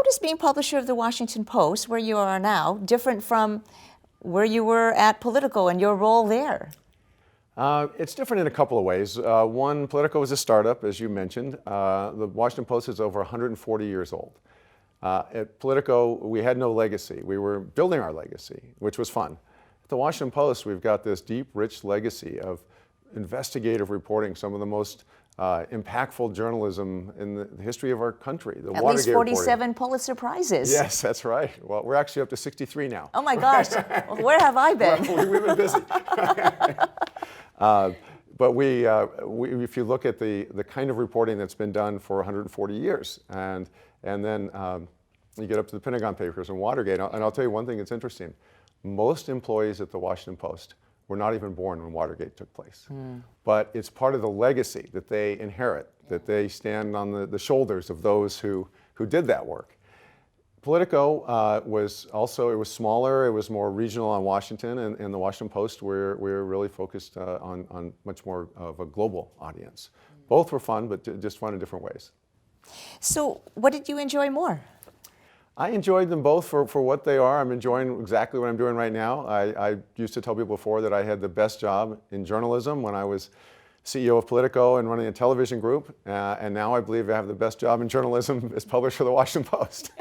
how does being publisher of the Washington Post, where you are now, different from where you were at Politico and your role there? It's different in a couple of ways. One, Politico is a startup, as you mentioned. The Washington Post is over 140 years old. At Politico, we had no legacy. We were building our legacy, which was fun. At the Washington Post, we've got this deep, rich legacy of investigative reporting, some of the most impactful journalism in the history of our country. The At Watergate least 47 reporting. Pulitzer Prizes. Yes, that's right. Well, we're actually up to 63 now. Oh my gosh, well, where have I been? Well, we've been busy. But if you look at the kind of reporting that's been done for 140 years, and then you get up to the Pentagon Papers and Watergate, and I'll tell you one thing that's interesting. Most employees at the Washington Post were not even born when Watergate took place. But it's part of the legacy that they inherit, that they stand on the shoulders of those who did that work. Politico was smaller, it was more regional on Washington, and the Washington Post, we're really focused on much more of a global audience. Both were fun, but just fun in different ways. So what did you enjoy more? I enjoyed them both for what they are. I'm enjoying exactly what I'm doing right now. I used to tell people before that I had the best job in journalism when I was CEO of Politico and running a television group, and now I believe I have the best job in journalism as publisher of the Washington Post.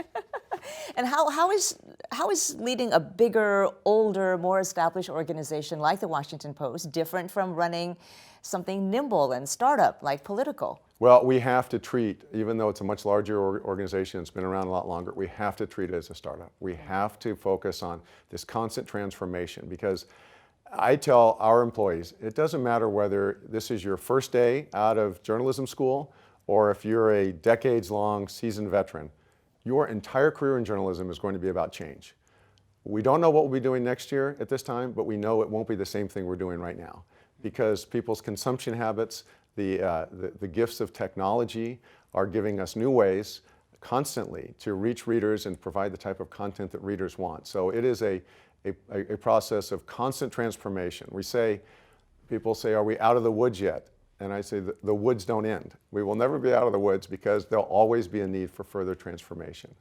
And how is leading a bigger, older, more established organization like the Washington Post different from running something nimble and startup like Politico? Well, we have to treat, even though it's a much larger organization, it's been around a lot longer, we have to treat it as a startup. We have to focus on this constant transformation, because I tell our employees, it doesn't matter whether this is your first day out of journalism school or if you're a decades-long seasoned veteran. Your entire career in journalism is going to be about change. We don't know what we'll be doing next year at this time, but we know it won't be the same thing we're doing right now, because people's consumption habits, the gifts of technology are giving us new ways constantly to reach readers and provide the type of content that readers want. So it is a process of constant transformation. People say, are we out of the woods yet? And I say the woods don't end. We will never be out of the woods, because there'll always be a need for further transformation.